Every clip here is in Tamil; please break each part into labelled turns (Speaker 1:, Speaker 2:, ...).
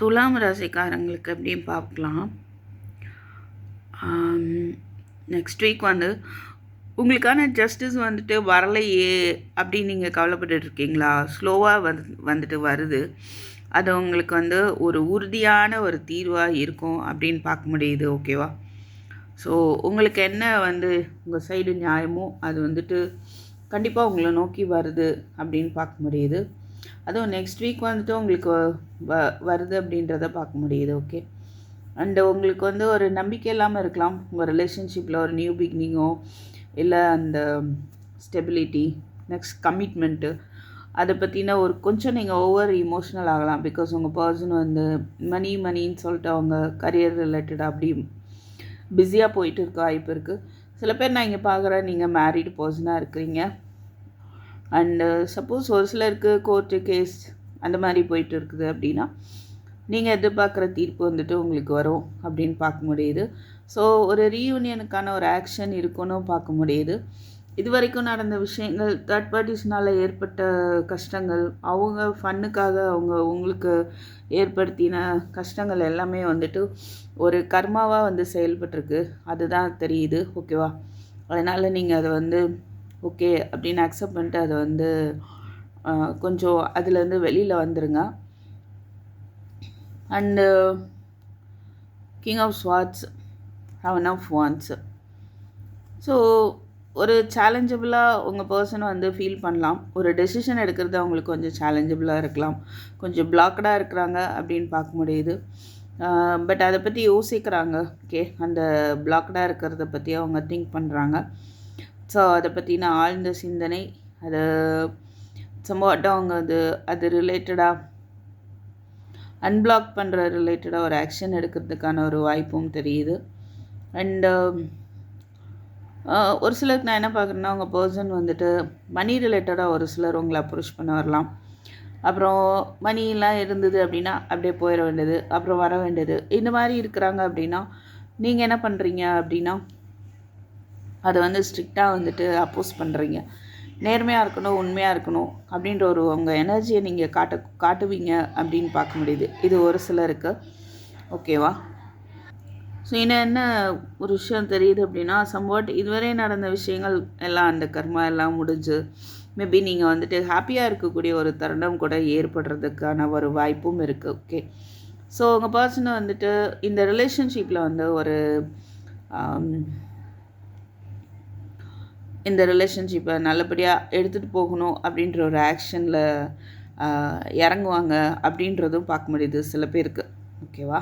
Speaker 1: துலாம் ராசிக்காரங்களுக்கு எப்படின்னு பார்க்கலாம். நெக்ஸ்ட் வீக் உங்களுக்கான ஜஸ்டிஸ் வரலையே அப்படின்னு நீங்கள் கவலைப்பட்டுட்டு இருக்கீங்களா? ஸ்லோவாக வந்துட்டு வருது. அது உங்களுக்கு ஒரு உறுதியான ஒரு தீர்வாக இருக்கும் அப்படின்னு பார்க்க முடியுது. ஓகேவா? ஸோ உங்களுக்கு என்ன உங்கள் சைடு நியாயமோ அது கண்டிப்பாக உங்களை நோக்கி வருது அப்படின்னு பார்க்க முடியுது. அதுவும் நெக்ஸ்ட் வீக் உங்களுக்கு வருது அப்படின்றத பார்க்க முடியுது. ஓகே, அண்டு உங்களுக்கு ஒரு நம்பிக்கை இல்லாமல் இருக்கலாம். உங்கள் ரிலேஷன்ஷிப்பில் ஒரு நியூ பிகினிங்கோ இல்லை அந்த ஸ்டெபிலிட்டி, நெக்ஸ்ட் கமிட்மெண்ட்டு, அதை பற்றின கொஞ்சம் நீங்கள் ஓவர் இமோஷ்னல் ஆகலாம். பிகாஸ் உங்கள் பர்சன் மணின்னு சொல்லிட்டு அவங்க கரியர் ரிலேட்டடாக அப்படி பிஸியாக போயிட்டு இருக்க வாய்ப்பு இருக்குது. சில பேர் நான் இங்கே பார்க்குறேன், நீங்கள் மேரிடு பர்சனாக இருக்கிறீங்க. அண்டு சப்போஸ் ஒரு சிலருக்கு கோர்ட்டு கேஸ் அந்த மாதிரி போயிட்டு இருக்குது அப்படின்னா நீங்கள் எதிர்பார்க்குற தீர்ப்பு உங்களுக்கு வரும் அப்படின்னு பார்க்க முடியுது. ஸோ ஒரு ரீயூனியனுக்கான ஒரு ஆக்ஷன் இருக்குன்னு பார்க்க முடியுது. இது வரைக்கும் நடந்த விஷயங்கள், தேர்ட் பார்ட்டிஸ்னால் ஏற்பட்ட கஷ்டங்கள், அவங்க ஃபன்னுக்காக உங்களுக்கு ஏற்படுத்தின கஷ்டங்கள் எல்லாமே ஒரு கர்மாவாக செயல்பட்டுருக்கு. அதுதான் தெரியுது. ஓகேவா? அதனால் நீங்கள் அதை ஓகே அப்படின்னு அக்செப்ட் பண்ணிட்டு அதை கொஞ்சம் அதுலேருந்து வெளியில் வந்துடுங்க. And king of swords, seven of wands. So ஒரு சேலஞ்சபிளாக உங்கள் பர்சனை ஃபீல் பண்ணலாம். ஒரு டெசிஷன் எடுக்கிறது அவங்களுக்கு கொஞ்சம் சேலஞ்சபிளாக இருக்கலாம். கொஞ்சம் பிளாக்டாக இருக்கிறாங்க அப்படின்னு பார்க்க முடியுது. பட் அதை பற்றி யோசிக்கிறாங்க. ஓகே, அந்த பிளாக்டாக இருக்கிறத பற்றி அவங்க திங்க் பண்ணுறாங்க. ஸோ அதை பற்றின ஆழ்ந்த சிந்தனை, அது சம்பவட்டும் அவங்க அது ரிலேட்டடாக அன்பிளாக் பண்ணுற ரிலேட்டடாக ஒரு ஆக்ஷன் எடுக்கிறதுக்கான ஒரு வாய்ப்பும் தெரியுது. அண்டு ஒரு சிலருக்கு நான் என்ன பார்க்குறேன்னா, உங்கள் பர்சன் மணி ரிலேட்டடாக ஒரு சிலர் உங்களை அப்ரோச் பண்ண வரலாம். அப்புறம் மணிலாம் இருந்தது அப்படின்னா அப்படியே போயிட வேண்டியது, அப்புறம் வர வேண்டியது, இந்த மாதிரி இருக்கிறாங்க. அப்படின்னா நீங்கள் என்ன பண்ணுறீங்க அப்படின்னா அதை ஸ்ட்ரிக்டாக அப்போஸ் பண்ணுறீங்க. நேர்மையாக இருக்கணும், உண்மையாக இருக்கணும் அப்படின்ற உங்கள் எனர்ஜியை நீங்கள் காட்டுவீங்க அப்படின்னு பார்க்க முடியுது. இது ஒரு சிலருக்கு. ஓகேவா? ஸோ இன்னும் என்ன ஒரு விஷயம் தெரியுது அப்படின்னா, சம்வாட் இதுவரை நடந்த விஷயங்கள் எல்லாம், அந்த கர்மா எல்லாம் முடிஞ்சு மேபி நீங்கள் ஹாப்பியாக இருக்கக்கூடிய ஒரு தருணம் கூட ஏற்படுறதுக்கான ஒரு வாய்ப்பும் இருக்குது. ஓகே, ஸோ உங்கள் பர்சனை இந்த ரிலேஷன்ஷிப்பில் ஒரு இந்த ரிலேஷன்ஷிப்பை நல்லபடியாக எடுத்துகிட்டு போகணும் அப்படின்ற ஒரு ஆக்ஷனில் இறங்குவாங்க அப்படின்றதும் பார்க்க முடியுது சில பேருக்கு. ஓகேவா?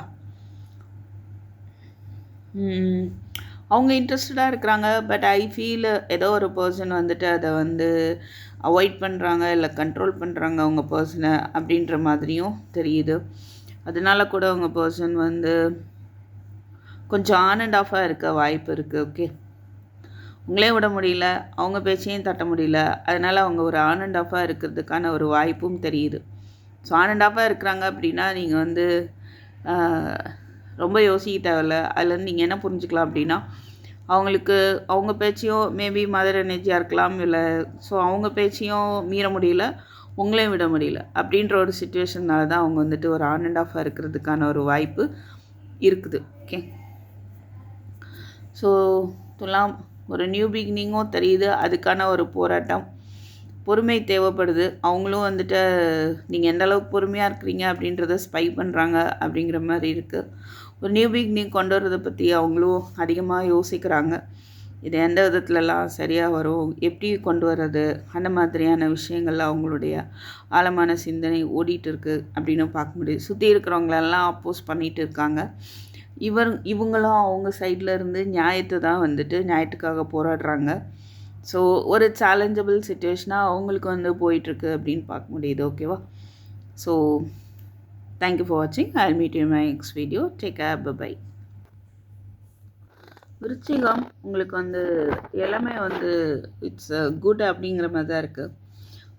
Speaker 1: அவங்க இன்ட்ரெஸ்டடாக இருக்கிறாங்க. பட் ஐ ஃபீல் ஏதோ ஒரு பர்சன் அதை அவாய்ட் பண்ணுறாங்க, இல்லை கண்ட்ரோல் பண்ணுறாங்க அவங்க பர்சனை அப்படின்ற மாதிரியும் தெரியுது. அதனால கூட அவங்க பர்சன் கொஞ்சம் ஆன் அண்ட் ஆஃபாக இருக்க வாய்ப்பு இருக்குது. ஓகே, உங்களே விட முடியல, அவங்க பேச்சையும் தட்ட முடியல. அதனால் அவங்க ஒரு ஆன் அண்ட் ஆஃபாக இருக்கிறதுக்கான ஒரு வாய்ப்பும் தெரியுது. ஸோ ஆன் அண்ட் ஆஃபாக இருக்கிறாங்க அப்படின்னா நீங்கள் ரொம்ப யோசிக்க தேவையில்ல. அதுலேருந்து நீங்கள் என்ன புரிஞ்சுக்கலாம் அப்படின்னா, அவங்களுக்கு அவங்க பேச்சையும் மேபி மதர் எனர்ஜியாக இருக்கலாம், இல்லை ஸோ அவங்க பேச்சையும் மீற முடியல, உங்களையும் விட முடியல அப்படின்ற ஒரு சுச்சுவேஷன்னால தான் அவங்க ஒரு ஆன் அண்ட் ஆஃபாக இருக்கிறதுக்கான ஒரு வாய்ப்பு இருக்குது. ஓகே, ஸோ துலாம் ஒரு நியூ பிகினிங்கும் தெரியுது. அதுக்கான ஒரு போராட்டம், பொறுமை தேவைப்படுது. அவங்களும் நீங்கள் எந்த அளவுக்கு பொறுமையாக இருக்கிறீங்க அப்படின்றத ஸ்பை பண்ணுறாங்க அப்படிங்கிற மாதிரி இருக்குது. ஒரு நியூ பிகினிங் கொண்டு வரதை பற்றி அவங்களும் அதிகமாக யோசிக்கிறாங்க. இது எந்த விதத்துலலாம் சரியாக வரும், எப்படி கொண்டு வர்றது, அந்த மாதிரியான விஷயங்கள்லாம் அவங்களுடைய ஆழமான சிந்தனை ஓடிட்டு இருக்குது அப்படின்னு பார்க்க முடியுது. சுற்றி இருக்கிறவங்களெல்லாம் அப்போஸ் பண்ணிகிட்டு இருக்காங்க. இவங்களும் அவங்க சைடில் இருந்து நியாயத்தை தான் நியாயத்துக்காக போராடுறாங்க. ஸோ ஒரு சேலஞ்சபிள் சுச்சுவேஷனாக அவங்களுக்கு போயிட்டுருக்கு அப்படின்னு பார்க்க முடியுது. ஓகேவா? ஸோ தேங்க்யூ ஃபார் வாட்சிங். I will meet you my next video. Take care. Bye. விருச்சிகம் உங்களுக்கு எல்லாமே இட்ஸ் குட் அப்படிங்கிற மாதிரி தான் இருக்குது.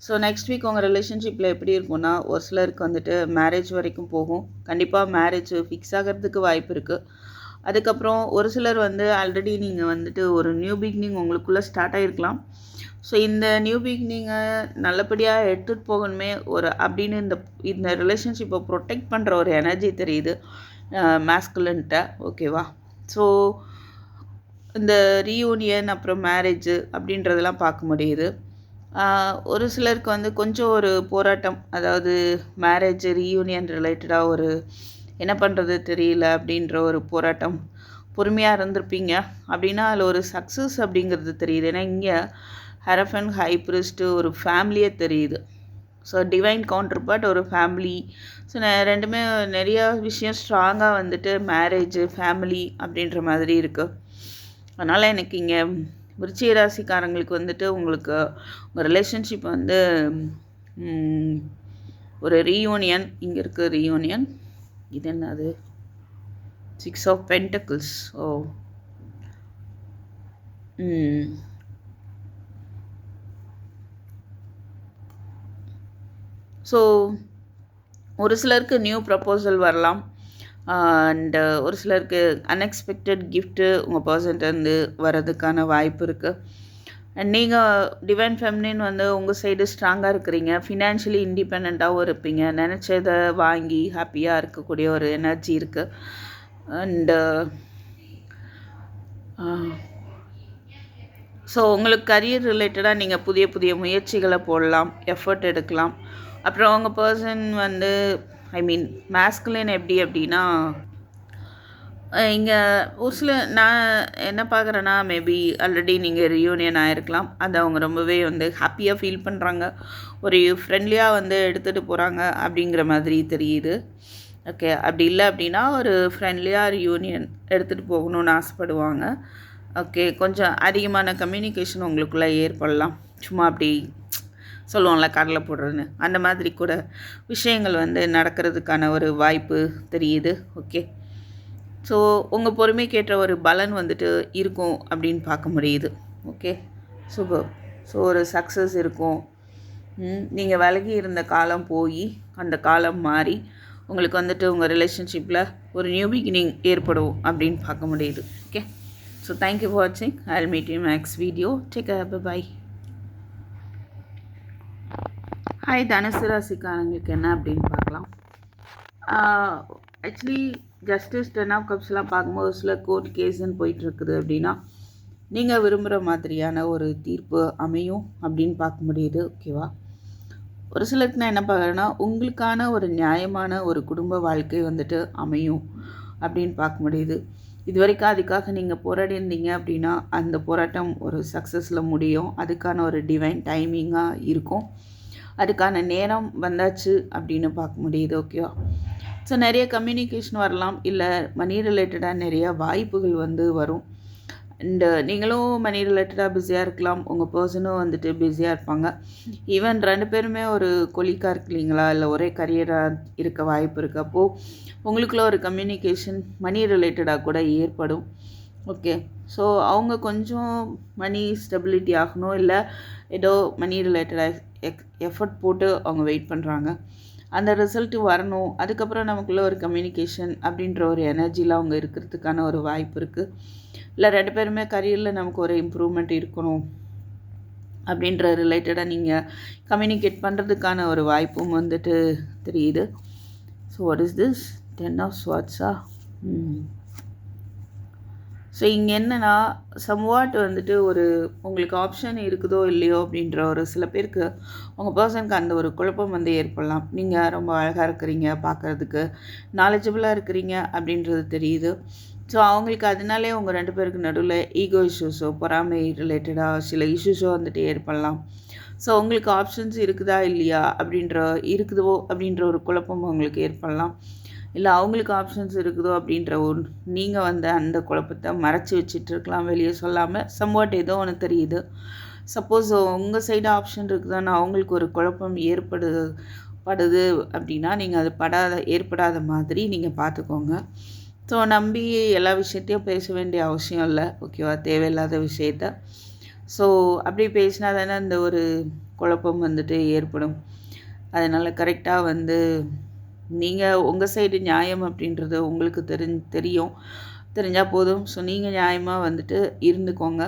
Speaker 1: ஸோ நெக்ஸ்ட் வீக் உங்கள் ரிலேஷன்ஷிப்பில் எப்படி இருக்கும்னா, ஒரு சிலருக்கு மேரேஜ் வரைக்கும் போகும். கண்டிப்பாக மேரேஜ் ஃபிக்ஸ் ஆகிறதுக்கு வாய்ப்பு இருக்குது. அதுக்கப்புறம் ஒரு சிலர் ஆல்ரெடி நீங்கள் ஒரு நியூ பிகினிங் உங்களுக்குள்ளே ஸ்டார்ட் ஆகிருக்கலாம். ஸோ இந்த நியூ பிகினிங்கை நல்லபடியாக எடுத்துகிட்டு போகணுமே அப்படின்னு இந்த ரிலேஷன்ஷிப்பை ப்ரொடெக்ட் பண்ணுற ஒரு எனர்ஜி தெரியுது மேஸ்குலன்ட்ட. ஓகேவா? ஸோ இந்த ரீயூனியன் அப்புறம் மேரேஜு அப்படின்றதெல்லாம் பார்க்க முடியுது. ஒரு சிலருக்கு வந்து கொஞ்சம் ஒரு போராட்டம், அதாவது மேரேஜ் ரீயூனியன் ரிலேட்டடாக என்ன பண்ணுறது தெரியல அப்படின்ற ஒரு போராட்டம், பொறுமையாக இருந்திருப்பீங்க அப்படின்னா அதில் ஒரு சக்ஸஸ் அப்படிங்கிறது தெரியுது. ஏன்னா இங்கே ஹெரஃபன் ஹை பிரிஸ்ட்டு ஒரு ஃபேமிலியே தெரியுது. ஸோ டிவைன் கவுண்டர் பார்ட் ஒரு ஃபேமிலி. ஸோ ரெண்டுமே நிறையா விஷயம் ஸ்ட்ராங்காக வந்துட்டு மேரேஜு ஃபேமிலி அப்படின்ற மாதிரி இருக்குது. அதனால் எனக்கு இங்கே விருச்சிக ராசிக்காரங்களுக்கு வந்துட்டு உங்களுக்கு உங்கள் ரிலேஷன்ஷிப் வந்து ஒரு ரீயூனியன். இங்கே இருக்குது ரீயூனியன். இது என்னது? 6 of Pentacles. ஸோ ஒரு சிலருக்கு நியூ ப்ரப்போசல் வரலாம். அண்டு ஒரு சிலருக்கு அன்எக்ஸ்பெக்டட் கிஃப்ட்டு உங்கள் பர்சன்ட்டேருந்து வர்றதுக்கான வாய்ப்பு இருக்குது. அண்ட் நீங்கள் டிவைன் ஃபெமினின் வந்து உங்கள் சைடு ஸ்ட்ராங்காக இருக்கிறீங்க, ஃபினான்ஷியலி இண்டிபெண்ட்டாகவும் இருப்பீங்க, நினச்சதை வாங்கி ஹாப்பியாக இருக்கக்கூடிய ஒரு எனர்ஜி இருக்குது. அண்டு ஸோ உங்களுக்கு கரியர் ரிலேட்டடாக நீங்கள் புதிய புதிய முயற்சிகளை போடலாம், எஃபர்ட் எடுக்கலாம். அப்புறம் உங்கள் பர்சன் வந்து மேஸ்குலின் எப்படி அப்படின்னா, இங்கே ஒரு சில நான் என்ன பார்க்குறேன்னா, மேபி ஆல்ரெடி நீங்கள் ரியூனியன் ஆகிருக்கலாம். அதை அவங்க ரொம்பவே வந்து ஹாப்பியாக ஃபீல் பண்ணுறாங்க, ஒரு ஃப்ரெண்ட்லியாக வந்து எடுத்துகிட்டு போகிறாங்க அப்படிங்கிற மாதிரி தெரியுது. ஓகே, அப்படி இல்லை அப்படின்னா ஒரு ஃப்ரெண்ட்லியாக ரியூனியன் எடுத்துகிட்டு போகணுன்னு ஆசைப்படுவாங்க. ஓகே, கொஞ்சம் அதிகமான கம்யூனிகேஷன் உங்களுக்குள்ளே ஏற்படலாம். சும்மா அப்படி சொல்லுவோம்ல கடலை போடுறதுன்னு, அந்த மாதிரி கூட விஷயங்கள் வந்து நடக்கிறதுக்கான ஒரு வாய்ப்பு தெரியுது. ஓகே, ஸோ உங்கள் பொறுமைக்கேற்ற ஒரு பலன் வந்துட்டு இருக்கும் அப்படின்னு பார்க்க முடியுது. Okay, super. ஸோ ஒரு சக்ஸஸ் இருக்கும். நீங்கள் விலகி இருந்த காலம் போய் அந்த காலம் மாறி உங்களுக்கு வந்துட்டு உங்கள் ரிலேஷன்ஷிப்பில் ஒரு நியூ பிகினிங் ஏற்படும் அப்படின்னு பார்க்க முடியுது. ஓகே, ஸோ தேங்க்யூ ஃபார் வாட்சிங். I will meet you next video. Take care, bye. Hi, தனுசு ராசிக்காரங்களுக்கு என்ன அப்படின்னு பார்க்கலாம். ஆக்சுவலி ஜஸ்டிஸ் 10 of Cupsலாம் பார்க்கும்போது சில கோர்ட் கேஸுன்னு போயிட்டுருக்குது அப்படின்னா நீங்கள் விரும்புகிற மாதிரியான ஒரு தீர்ப்பு அமையும் அப்படின்னு பார்க்க முடியுது. ஓகேவா? ஒரு சிலருக்கு நான் என்ன பார்க்குறேன்னா, உங்களுக்கான ஒரு நியாயமான ஒரு குடும்ப வாழ்க்கை வந்துட்டு அமையும் அப்படின்னு பார்க்க முடியுது. இது வரைக்கும் அதுக்காக நீங்கள் போராடி இருந்தீங்க அப்படின்னா அந்த போராட்டம் ஒரு சக்ஸஸில் முடியும். அதுக்கான ஒரு டிவைன் டைமிங்காக இருக்கும். அதுக்கான நேரம் வந்தாச்சு அப்படின்னு பார்க்க முடியுது. ஓகேவா? ஸோ நிறைய கம்யூனிகேஷன் வரலாம், இல்லை மணி ரிலேட்டடாக நிறைய வாய்ப்புகள் வந்து வரும். அண்டு நீங்களும் மணி ரிலேட்டடாக பிஸியாக இருக்கலாம், உங்கள் பர்சனும் வந்துட்டு பிஸியாக இருப்பாங்க. ஈவன் 2 பேருமே ஒரு கொலிக்காக இருக்கீங்களா, இல்லை ஒரே கரியராக இருக்க வாய்ப்பு இருக்குது. அப்போது உங்களுக்குள்ள ஒரு கம்யூனிகேஷன் மணி ரிலேட்டடாக கூட ஏற்படும். ஓகே, ஸோ அவங்க கொஞ்சம் மணி ஸ்டெபிலிட்டி ஆகணும், இல்லை ஏதோ மணி ரிலேட்டடாக எஃபர்ட் போட்டு அவங்க வெயிட் பண்ணுறாங்க. அந்த ரிசல்ட்டு வரணும். அதுக்கப்புறம் நமக்குள்ளே ஒரு கம்யூனிகேஷன் அப்படின்ற ஒரு எனர்ஜியில் அவங்க இருக்கிறதுக்கான ஒரு வாய்ப்பு இருக்குது. இல்லை 2 பேருமே கரியரில் நமக்கு ஒரு இம்ப்ரூவ்மெண்ட் இருக்கணும் அப்படின்ற ரிலேட்டடாக நீங்கள் கம்யூனிகேட் பண்ணுறதுக்கான ஒரு வாய்ப்பும் வந்துட்டு தெரியுது. So what is this 10 of Swords? So இங்கே என்னென்னா, சம்வாட் வந்துட்டு ஒரு உங்களுக்கு ஆப்ஷன் இருக்குதோ இல்லையோ அப்படின்ற ஒரு சில பேருக்கு உங்கள் பர்சனுக்கு அந்த ஒரு குழப்பம் வந்து ஏற்படலாம். நீங்கள் ரொம்ப அழகாக இருக்கிறீங்க, பார்க்குறதுக்கு நாலேஜபிளாக இருக்கிறீங்க அப்படின்றது தெரியுது. ஸோ அவங்களுக்கு அதனாலே உங்கள் 2 பேருக்கு நடுவில் ஈகோ இஷ்யூஸோ பொறாமை ரிலேட்டடாக சில இஷ்யூஸோ வந்துட்டு ஏற்படலாம். ஸோ உங்களுக்கு ஆப்ஷன்ஸ் இருக்குதா இல்லையா இருக்குதோ அப்படின்ற ஒரு குழப்பம் உங்களுக்கு ஏற்படலாம். இல்லை அவங்களுக்கு ஆப்ஷன்ஸ் இருக்குதோ அப்படின்ற நீங்கள் வந்து அந்த குழப்பத்தை மறைச்சி வச்சிட்ருக்கலாம், வெளியே சொல்லாமல். சம்வாட் ஏதோ ஒன்று தெரியுது. சப்போஸ் உங்கள் சைடு ஆப்ஷன் இருக்குதான்னு அவங்களுக்கு ஒரு குழப்பம் ஏற்படுது அப்படின்னா நீங்கள் அது ஏற்படாத மாதிரி நீங்கள் பார்த்துக்கோங்க. ஸோ நம்பி எல்லா விஷயத்தையும் பேச வேண்டிய அவசியம் இல்லை. ஓகேவா? தேவையில்லாத விஷயத்த. ஸோ அப்படி பேசினா தானே அந்த ஒரு குழப்பம் வந்துட்டு ஏற்படும். அதனால் கரெக்டாக வந்து நீங்கள் உங்கள் சைடு நியாயம் அப்படின்றது உங்களுக்கு தெரியும், தெரிஞ்சால் போதும். ஸோ நீங்கள் நியாயமாக வந்துட்டு இருந்துக்கோங்க.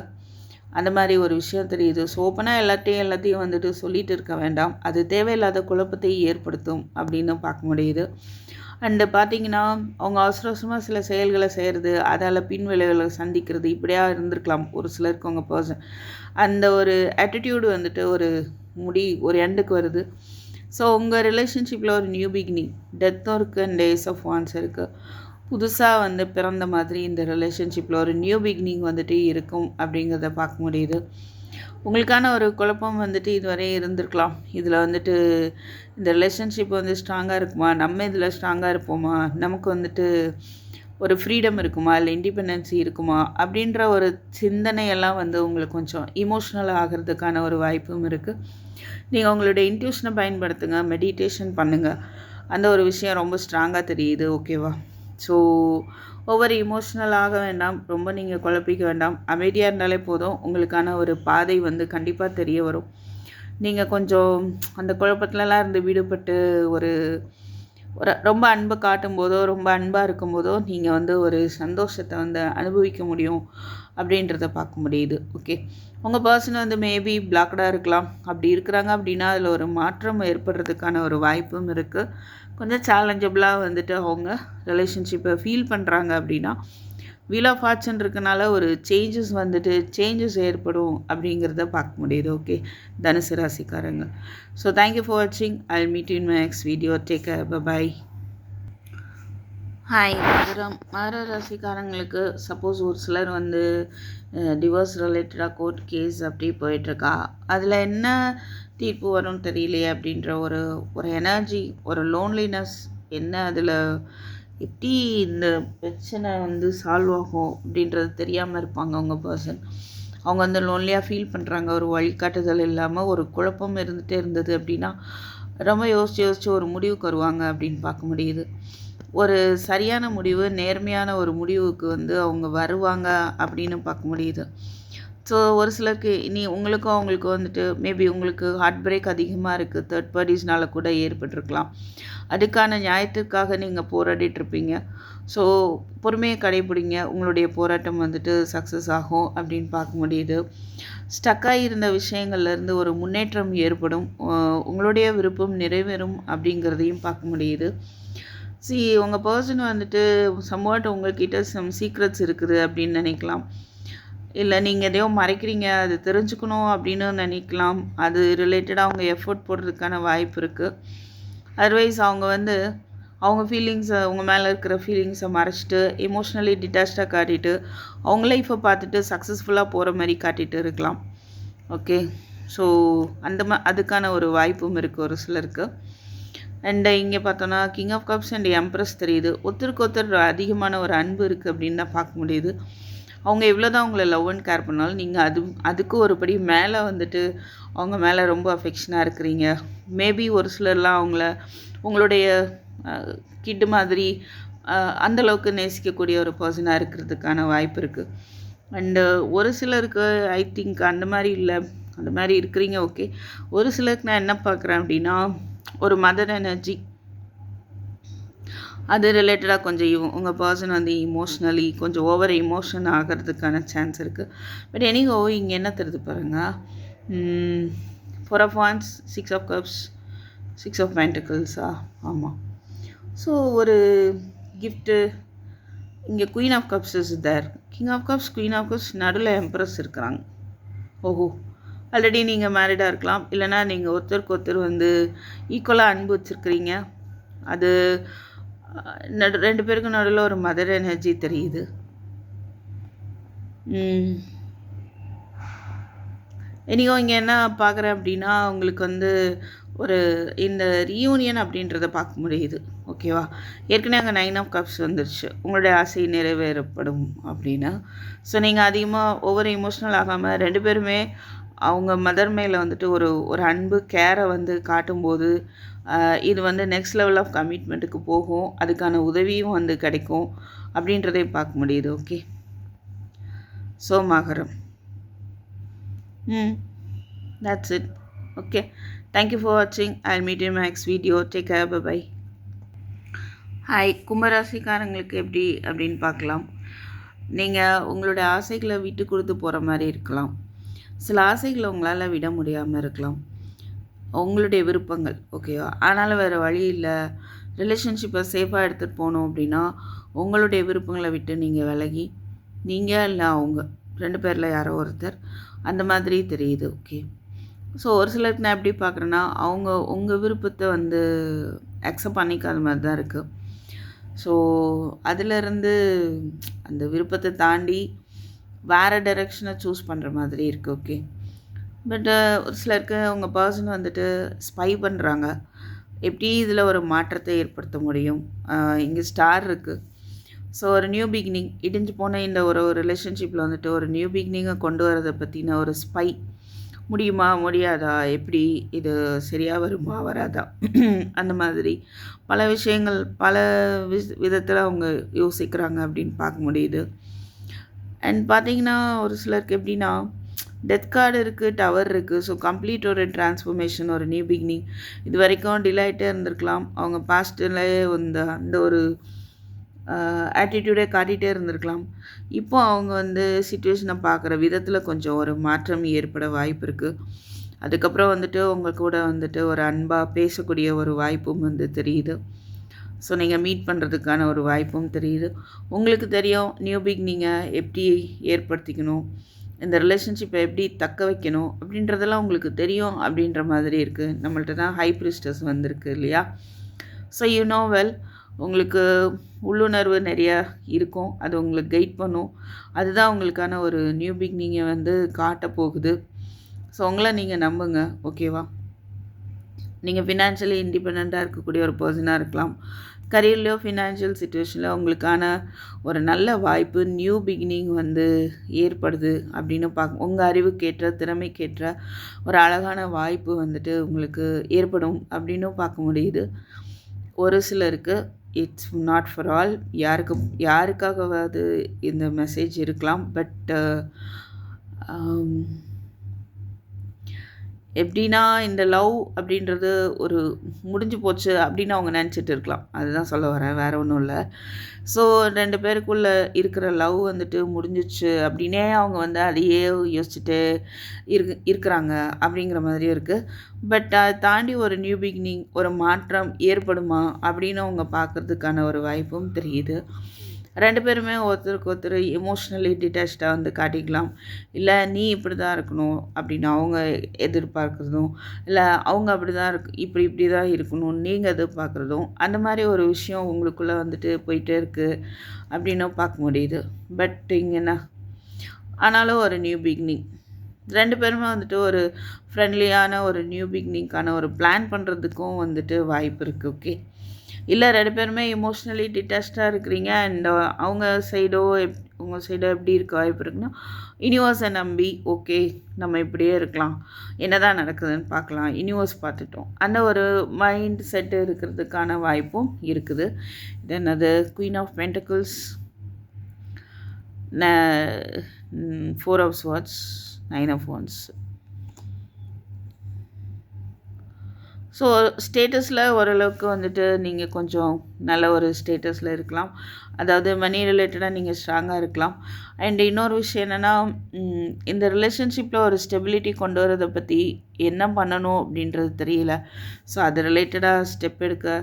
Speaker 1: அந்த மாதிரி ஒரு விஷயம் தெரியுது. ஸோ ஓப்பனாக எல்லாத்தையும் வந்துட்டு சொல்லிட்டு இருக்க வேண்டாம், அது தேவையில்லாத குழப்பத்தை ஏற்படுத்தும் அப்படின்னு பார்க்க முடியுது. அண்டு பார்த்தீங்கன்னா, அவங்க அவசர அவசரமாக சில செயல்களை செய்கிறது, அதால் பின் விளைவுகளை சந்திக்கிறது, இப்படியா இருந்திருக்கலாம் ஒரு சிலருக்கு உங்கள் பர்சன். அந்த ஒரு ஆட்டிடியூடு வந்துட்டு ஒரு எண்டுக்கு வருது. ஸோ உங்கள் ரிலேஷன்ஷிப்பில் ஒரு நியூ பிகினிங், டெத்தும் இருக்குது அண்ட் டேஸ் ஆஃப் வான்ஸ் இருக்குது. புதுசாக வந்து பிறந்த மாதிரி இந்த ரிலேஷன்ஷிப்பில் ஒரு நியூ பிகினிங் வந்துட்டு இருக்கும் அப்படிங்கிறத பார்க்க முடியுது. உங்களுக்கான ஒரு குழப்பம் வந்துட்டு இதுவரை இருந்திருக்கலாம். இதில் வந்துட்டு இந்த ரிலேஷன்ஷிப் வந்து ஸ்ட்ராங்காக இருக்குமா, நம்ம இதில் ஸ்ட்ராங்காக இருப்போமா, நமக்கு வந்துட்டு ஒரு ஃப்ரீடம் இருக்குமா, இல்லை இண்டிபெண்டன்சி இருக்குமா அப்படின்ற ஒரு சிந்தனையெல்லாம் வந்து உங்களுக்கு கொஞ்சம் இமோஷ்னல் ஆகிறதுக்கான ஒரு வாய்ப்பும் இருக்குது. நீங்கள் உங்களுடைய இன்ட்யூஷனை பயன்படுத்துங்க, மெடிடேஷன் பண்ணுங்கள். அந்த ஒரு விஷயம் ரொம்ப ஸ்ட்ராங்காக தெரியுது. ஓகேவா? ஸோ ஒவ்வொரு இமோஷ்னல் ஆக வேண்டாம், ரொம்ப நீங்கள் குழப்பிக்க வேண்டாம், அமைதியாக இருந்தாலே போதும். உங்களுக்கான ஒரு பாதை வந்து கண்டிப்பாக தெரிய வரும். நீங்கள் கொஞ்சம் அந்த குழப்பத்துலலாம் இருந்து விடுபட்டு ஒரு ஒரு ரொம்ப அன்பை காட்டும்போதோ, ரொம்ப அன்பாக இருக்கும்போதோ நீங்கள் வந்து ஒரு சந்தோஷத்தை வந்து அனுபவிக்க முடியும் அப்படின்றத பார்க்க முடியுது. ஓகே, உங்கள் பர்சன் வந்து மேபி பிளாக்டாக இருக்கலாம். அப்படி இருக்கிறாங்க அப்படின்னா அதில் ஒரு மாற்றம் ஏற்படுறதுக்கான ஒரு வாய்ப்பும் இருக்குது. கொஞ்சம் சேலஞ்சபிளாக வந்துட்டு அவங்க ரிலேஷன்ஷிப்பை ஃபீல் பண்ணுறாங்க அப்படின்னா வீல் ஆஃப் ஃபார்ச்சூன் இருக்கனால ஒரு சேஞ்சஸ் ஏற்படும் அப்படிங்கிறத பார்க்க முடியுது. ஓகே, தனுசு ராசிக்காரங்க. ஸோ தேங்க்யூ ஃபார் வாட்சிங். I will meet you in my next video. Take care. Bye. Hi. மகர ராசிக்காரங்களுக்கு சப்போஸ் ஒரு சிலர் வந்து டிவோர்ஸ் ரிலேட்டடாக கோர்ட் கேஸ் அப்படி போயிட்டுருக்கா, அதில் என்ன தீர்ப்பு வரும்னு தெரியலையே அப்படின்ற ஒரு எனர்ஜி, ஒரு லோன்லினஸ், என்ன அதில் எப்படி இந்த பிரச்சனை வந்து சால்வ் ஆகும் அப்படின்றது தெரியாமல் இருப்பாங்க உங்கள் பர்சன். அவங்க வந்து லோன்லியாக ஃபீல் பண்ணுறாங்க. ஒரு வழிகாட்டுதல் இல்லாமல் ஒரு குழப்பம் இருந்துகிட்டே இருந்தது அப்படின்னா ரொம்ப யோசித்து ஒரு முடிவுக்கு வருவாங்க அப்படின்னு பார்க்க முடியுது. ஒரு சரியான முடிவு, நேர்மையான ஒரு முடிவுக்கு வந்து அவங்க வருவாங்க அப்படின்னு பார்க்க முடியுது. ஸோ ஒரு சிலருக்கு உங்களுக்கும் அவங்களுக்கும் வந்துட்டு மேபி உங்களுக்கு ஹார்ட் பிரேக் அதிகமாக இருக்குது, தேர்ட் பார்ட்டிஸ்னால கூட ஏற்பட்டிருக்கலாம். அதுக்கான நியாயத்திற்காக நீங்கள் போராடிட்டுருப்பீங்க. ஸோ பொறுமையை கடைப்பிடிங்க, உங்களுடைய போராட்டம் வந்துட்டு சக்ஸஸ் ஆகும் அப்படின்னு பார்க்க முடியுது. ஸ்டக்காக இருந்த விஷயங்கள்லேருந்து ஒரு முன்னேற்றம் ஏற்படும், உங்களுடைய விருப்பம் நிறைவேறும் அப்படிங்கிறதையும் பார்க்க முடியுது. உங்கள் பர்சன் வந்துட்டு சம்வாட் உங்கள்கிட்ட சம் சீக்ரெட்ஸ் இருக்குது அப்படின்னு நினைக்கலாம். இல்லை நீங்கள் எதையோ மறைக்கிறீங்க, அது தெரிஞ்சுக்கணும் அப்படின்னு நினைக்கலாம். அது ரிலேட்டடாக அவங்க எஃபோர்ட் போடுறதுக்கான வாய்ப்பு இருக்குது. அதர்வைஸ் அவங்க வந்து அவங்க ஃபீலிங்ஸை, உங்கள் மேலே இருக்கிற ஃபீலிங்ஸை மறைச்சிட்டு எமோஷ்னலி டிட்டாச்சாக காட்டிட்டு அவங்க லைஃப்பை பார்த்துட்டு சக்ஸஸ்ஃபுல்லாக போகிற மாதிரி காட்டிகிட்டு இருக்கலாம். ஓகே, ஸோ அதுக்கான ஒரு வாய்ப்பும் இருக்குது ஒரு சிலருக்கு. அண்ட் இங்கே பார்த்தோன்னா king of cups and empress தெரியுது. ஒருத்தருக்கு ஒருத்தர் அதிகமான ஒரு அன்பு இருக்குது அப்படின்னு தான் பார்க்க முடியுது. அவங்க எவ்வளோ தான் அவங்கள லவ் அண்ட் கேர் பண்ணாலும் நீங்கள் அதுக்கு ஒரு படி மேலே வந்துட்டு அவங்க மேலே ரொம்ப அஃபெக்ஷனாக இருக்கிறீங்க. மேபி ஒரு சிலர்லாம் உங்களுடைய கிட்டு மாதிரி அந்தளவுக்கு நேசிக்கக்கூடிய ஒரு பர்சனாக இருக்கிறதுக்கான வாய்ப்பு இருக்குது. அண்டு ஒரு சிலருக்கு ஐ திங்க் அந்த மாதிரி இல்லை, அந்த மாதிரி இருக்கிறீங்க. ஓகே, ஒரு சிலருக்கு நான் என்ன பார்க்குறேன் அப்படின்னா ஒரு மதர் எனர்ஜி, அது ரிலேட்டடாக கொஞ்சம் உங்கள் பர்சன் வந்து இமோஷ்னலி கொஞ்சம் ஓவர் இமோஷன் ஆகிறதுக்கான சான்ஸ் இருக்குது. பட் எனிகோ இங்கே என்ன தெரியுது பாருங்கள், 4 of Wands, 6 of Cups, 6 of Pentacles-ஆ? ஆமாம். ஸோ ஒரு கிஃப்ட்டு இங்கே queen of cups is there, king of cups, queen of cups, நடுவில் எம்ப்ரஸ் இருக்கிறாங்க. ஓஹோ, ஆல்ரெடி நீங்கள் மேரிடாக இருக்கலாம், இல்லைனா நீங்கள் ஒருத்தருக்கு ஒருத்தர் வந்து ஈக்குவலாக அன்பு வச்சுருக்கிறீங்க. அது 2 பேருக்கும் நடுவில் ஒரு மதர் எனர்ஜி தெரியுது. இன்றைக்கோ இங்கே என்ன பார்க்குறேன் அப்படின்னா உங்களுக்கு வந்து இந்த ரீயூனியன் அப்படின்றத பார்க்க முடியுது. ஓகேவா, ஏற்கனவே அங்கே 9 of Cups வந்துருச்சு, உங்களுடைய ஆசை நிறைவேறப்படும் அப்படின்னு. ஸோ நீங்கள் அதிகமாக ஓவர் எமோஷ்னல் ஆகாமல் 2 பேருமே அவங்க மதர் மேலே வந்துட்டு ஒரு அன்பு கேரை வந்து காட்டும்போது இது வந்து நெக்ஸ்ட் லெவல் ஆஃப் கமிட்மெண்ட்டுக்கு போகும், அதுக்கான உதவியும் வந்து கிடைக்கும் அப்படின்றதையும் பார்க்க முடியுது. ஓகே, ஸோ மகரம், that's it. Okay, thank you for watching. I'll meet you in my next video. Take care. Bye bye. Hi, கும்பராசிக்காரங்களுக்கு எப்படி அப்படின்னு பார்க்கலாம். நீங்கள் உங்களுடைய ஆசைகளை விட்டு கொடுத்து போகிற மாதிரி இருக்கலாம். சில ஆசைகளை உங்களால் விட முடியாமல் இருக்கலாம், உங்களுடைய விருப்பங்கள் ஓகேவா. ஆனாலும் வேறு வழி இல்லை, ரிலேஷன்ஷிப்பை சேஃபாக எடுத்துகிட்டு போகணும் அப்படின்னா உங்களுடைய விருப்பங்களை விட்டு நீங்கள் விலகி, நீங்கள் இல்லை அவங்க 2 பேரில் யாரோ ஒருத்தர் அந்த மாதிரி தெரியுது. ஓகே. ஸோ ஒரு சிலருக்கு நான் எப்படி பார்க்குறேன்னா, அவங்க உங்கள் விருப்பத்தை வந்து அக்செப்ட் பண்ணிக்காத மாதிரி தான் இருக்குது. ஸோ அதிலேருந்து அந்த விருப்பத்தை தாண்டி வேறு டைரெக்ஷனை சூஸ் பண்ணுற மாதிரி இருக்குது. ஓகே. பட் ஒரு சிலருக்கு உங்கள் பர்சன் வந்துட்டு ஸ்பை பண்ணுறாங்க. எப்படி இதில் ஒரு மாற்றத்தை ஏற்படுத்த முடியும்? இங்கே ஸ்டார் இருக்குது. ஸோ ஒரு நியூ பிகினிங், இடிஞ்சு போன இந்த ஒரு ரிலேஷன்ஷிப்பில் வந்துட்டு ஒரு நியூ பிகினிங்கை கொண்டு வரதை பற்றின ஒரு ஸ்பை. முடியுமா முடியாதா, எப்படி இது சரியாக வருமா வராதா, அந்த மாதிரி பல விஷயங்கள் பல விதத்தில் அவங்க யோசிக்கிறாங்க அப்படின்னு பார்க்க முடியுது. அண்ட் பார்த்தீங்கன்னா ஒரு சிலருக்கு எப்படின்னா டெத் கார்டு இருக்குது, டவர் இருக்குது. ஸோ கம்ப்ளீட் ஒரு டிரான்ஸ்ஃபர்மேஷன், ஒரு நியூ பிகினிங். இது வரைக்கும் டிலே ஆகிட்டே இருந்திருக்கலாம், அவங்க பாஸ்ட்லேயே அந்த ஒரு ஆட்டிடியூடே காட்டிகிட்டே இருந்திருக்கலாம். இப்போ அவங்க வந்து சிச்சுவேஷனை பார்க்குற விதத்தில் கொஞ்சம் ஒரு மாற்றம் ஏற்பட வாய்ப்பு இருக்குது. அதுக்கப்புறம் வந்துட்டு உங்கள் கூட வந்துட்டு ஒரு அன்பாக பேசக்கூடிய ஒரு வாய்ப்பும் வந்து தெரியுது. ஸோ நீங்கள் மீட் பண்ணுறதுக்கான ஒரு வாய்ப்பும் தெரியுது. உங்களுக்கு தெரியும் நியூ பிகினிங்கை எப்படி ஏற்படுத்திக்கணும், இந்த ரிலேஷன்ஷிப்பை எப்படி தக்க வைக்கணும் அப்படின்றதெல்லாம் உங்களுக்கு தெரியும் அப்படின்ற மாதிரி இருக்குது. நம்மள்ட்ட தான் ஹை பிரிஸ்டஸ் வந்திருக்கு இல்லையா. ஸோ யூ நோ வெல், உங்களுக்கு உள்ளுணர்வு நிறையா இருக்கும், அது உங்களுக்கு கைட் பண்ணும். அதுதான் உங்களுக்கான ஒரு நியூ பிகினிங்கை வந்து காட்ட போகுது. ஸோ உங்களை நீங்கள் நம்புங்க, ஓகேவா. நீங்கள் ஃபினான்ஷியலி இண்டிபெண்ட்டாக இருக்கக்கூடிய ஒரு பர்சனாக இருக்கலாம். கரியர்லையோ ஃபினான்ஷியல் சுச்சுவேஷனில் உங்களுக்கான ஒரு நல்ல வாய்ப்பு, நியூ பிகினிங் வந்து ஏற்படுது அப்படின்னு உங்கள் அறிவுக்கேற்ற திறமைக்கேற்ற ஒரு அழகான வாய்ப்பு வந்துட்டு உங்களுக்கு ஏற்படும் அப்படின்னும் பார்க்க முடியுது. ஒரு சிலருக்கு இட்ஸ் நாட் ஃபார் ஆல், யாருக்காகவாது இந்த மெசேஜ் இருக்கலாம். பட் எப்படின்னா இந்த லவ் அப்படின்றது ஒரு முடிஞ்சு போச்சு அப்படின்னு அவங்க நினச்சிட்டு இருக்கலாம். அதுதான் சொல்ல வரேன், வேறு ஒன்றும் இல்லை. ஸோ 2 பேருக்குள்ளே இருக்கிற லவ் வந்துட்டு முடிஞ்சிச்சு அப்படின்னே அவங்க வந்து அதையே யோசிச்சுட்டு இருக்கிறாங்க அப்படிங்கிற மாதிரியும் இருக்குது. பட் அதை தாண்டி ஒரு நியூ பிகினிங், ஒரு மாற்றம் ஏற்படுமா அப்படின்னு அவங்க பார்க்குறதுக்கான ஒரு வாய்ப்பும் தெரியுது. 2 பேருமே ஒருத்தருக்கு ஒருத்தர் எமோஷ்னலி டிட்டாச்சாக வந்து காட்டிக்கலாம். இல்லை நீ இப்படி தான் இருக்கணும் அப்படின்னு அவங்க எதிர்பார்க்குறதும், இல்லை அவங்க அப்படி தான் இப்படி தான் இருக்கணும் நீங்கள் எதிர்பார்க்குறதும், அந்த மாதிரி ஒரு விஷயம் உங்களுக்குள்ளே வந்துட்டு போயிட்டே இருக்குது அப்படின்னும் பார்க்க முடியுது. பட் இங்கே என்ன ஆனாலும் ஒரு நியூ பிகினிங், 2 பேருமே வந்துட்டு ஒரு ஃப்ரெண்ட்லியான ஒரு நியூ பிகினிங்கான ஒரு பிளான் பண்ணுறதுக்கும் வந்துட்டு வாய்ப்பு இருக்குது. ஓகே. இல்லை 2 பேருமே எமோஷ்னலி டிட்டாச்சாக இருக்கிறீங்க அண்ட் உங்கள் சைடோ எப்படி இருக்க வாய்ப்பு இருக்குன்னா, யூனிவர்ஸை நம்பி ஓகே நம்ம இப்படியே இருக்கலாம், என்ன தான் நடக்குதுன்னு பார்க்கலாம், யூனிவர்ஸ் பார்த்துட்டோம் அந்த ஒரு மைண்ட் செட்டு இருக்கிறதுக்கான வாய்ப்பும் இருக்குது. தென் அது queen of pentacles, 4 of swords, 9 of wands. So ஸ்டேட்டஸில் ஓரளவுக்கு வந்துட்டு நீங்கள் கொஞ்சம் நல்ல ஒரு ஸ்டேட்டஸில் இருக்கலாம். அதாவது மணி ரிலேட்டடாக நீங்கள் ஸ்ட்ராங்காக இருக்கலாம். அண்ட் இன்னொரு விஷயம் என்னென்னா, இந்த ரிலேஷன்ஷிப்பில் ஒரு ஸ்டெபிலிட்டி கொண்டு வரதை பற்றி என்ன பண்ணணும் அப்படின்றது தெரியல. ஸோ அது ரிலேட்டடாக ஸ்டெப் எடுக்க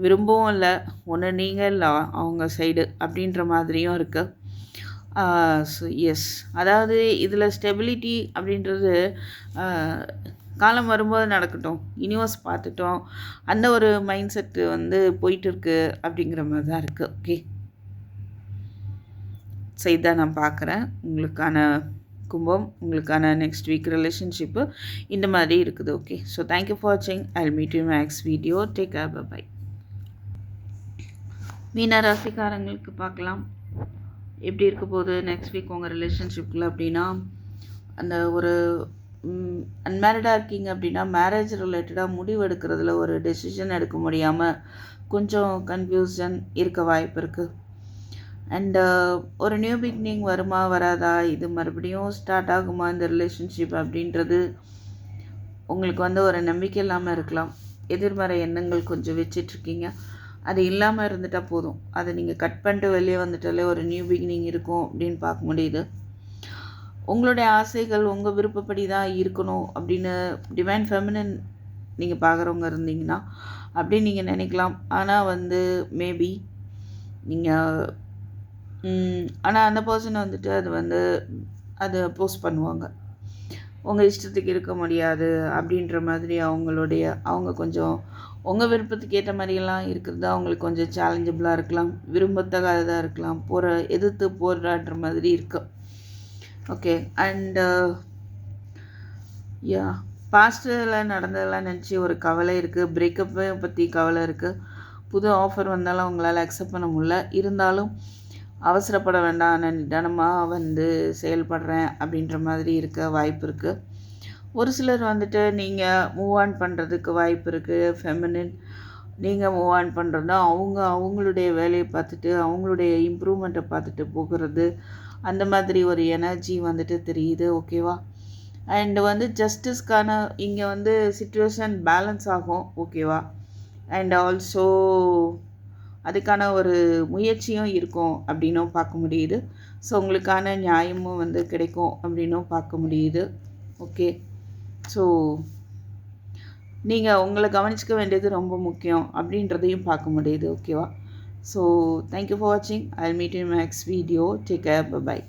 Speaker 1: விரும்பவும் இல்லை, ஒன்று நீங்கள் இல்லை அவங்க சைடு அப்படின்ற மாதிரியும் இருக்குது. ஸோ எஸ், அதாவது இதில் ஸ்டெபிலிட்டி அப்படின்றது காலம் வரும்போது நடக்கட்டும், யூனிவர்ஸ் பார்த்துட்டோம், அந்த ஒரு மைண்ட் செட்டு வந்து போயிட்டுருக்கு அப்படிங்கிற மாதிரி தான் இருக்குது. ஓகே. ஸோ இதான் நான் பார்க்குறேன். உங்களுக்கான கும்பம், உங்களுக்கான நெக்ஸ்ட் வீக் ரிலேஷன்ஷிப்பு இந்த மாதிரி இருக்குது. ஓகே. ஸோ தேங்க்யூ ஃபார் வாட்சிங். I will meet you next video. Take care, bye. மீன ராசிக்காரங்களுக்கு பார்க்கலாம் எப்படி இருக்க போகுது நெக்ஸ்ட் வீக் உங்கள் ரிலேஷன்ஷிப்பில் அப்படின்னா, அந்த ஒரு அன்மேரிடாக இருக்கீங்க அப்படின்னா மேரேஜ் ரிலேட்டடாக முடிவு எடுக்கிறதுல ஒரு டெசிஷன் எடுக்க முடியாமல் கொஞ்சம் கன்ஃபியூஷன் இருக்க வாய்ப்பு இருக்குது. அண்டு ஒரு நியூ பிகினிங் வருமா வராதா, இது மறுபடியும் ஸ்டார்ட் ஆகுமா இந்த ரிலேஷன்ஷிப் அப்படின்றது உங்களுக்கு வந்து ஒரு நம்பிக்கை இல்லாமல் இருக்கலாம். எதிர்மறை எண்ணங்கள் கொஞ்சம் வச்சிட்ருக்கீங்க. அது இல்லாமல் இருந்துட்டால் போதும், அதை நீங்கள் கட் பண்ணிட்டு வெளியே வந்துட்டாலே ஒரு நியூ பிகினிங் இருக்கும் அப்படின்னு பார்க்க முடியுது. உங்களுடைய ஆசைகள் உங்கள் விருப்பப்படி தான் இருக்கணும் அப்படின்னு டிவைன் ஃபெமினின் நீங்கள் பார்க்குறவங்க இருந்தீங்கன்னா அப்படி நீங்கள் நினைக்கலாம். ஆனால் வந்து மேபி நீங்கள் ஆனால் அந்த பர்சன் வந்துட்டு அதை போஸ்ட் பண்ணுவாங்க. உங்கள் இஷ்டத்துக்கு இருக்க முடியாது அப்படின்ற மாதிரி அவங்க கொஞ்சம் உங்கள் விருப்பத்துக்கு ஏற்ற மாதிரியெல்லாம் இருக்கிறது அவங்களுக்கு கொஞ்சம் சேலஞ்சபிளாக இருக்கலாம், விரும்பத்தகாததாக இருக்கலாம், எதிர்த்து போராடுற மாதிரி இருக்கு. ஓகே. அண்டு யா பாஸ்ட்டில் நடந்ததெல்லாம் நினச்சி ஒரு கவலை இருக்குது, பிரேக்கப்பை பற்றி கவலை இருக்குது. புது ஆஃபர் வந்தாலும் அவங்களால அக்செப்ட் பண்ண முடியல. இருந்தாலும் அவசரப்பட வேண்டாம், நான் நிதானமாக செயல்படுறேன் அப்படின்ற மாதிரி இருக்க வாய்ப்பு இருக்குது. ஒரு சிலர் வந்துட்டு நீங்கள் மூவ் ஆன் பண்ணுறதுக்கு வாய்ப்பு இருக்குது. ஃபெமினின் நீங்கள் மூவ் ஆன் பண்ணுறதா அவங்களுடைய வேலையை பார்த்துட்டு அவங்களுடைய இம்ப்ரூவ்மெண்ட்டை பார்த்துட்டு போகிறது, அந்த மாதிரி ஒரு எனர்ஜி தெரியுது. ஓகேவா? அண்டு ஜஸ்டிஸ்க்கான இங்கே சிச்சுவேஷன் பேலன்ஸ் ஆகும். ஓகேவா? அண்ட் ஆல்சோ அதுக்கான ஒரு முயற்சியும் இருக்கும் அப்படின்னும் பார்க்க முடியுது. ஸோ உங்களுக்கான நியாயமும் கிடைக்கும் அப்படின்னும் பார்க்க முடியுது. ஓகே. ஸோ நீங்கள் உங்களை கவனிச்சிக்க வேண்டியது ரொம்ப முக்கியம் அப்படின்றதையும் பார்க்க முடியுது. ஓகேவா? ஸோ தேங்க்யூ ஃபார் வாட்சிங். I will meet you in my next video. Take care. By.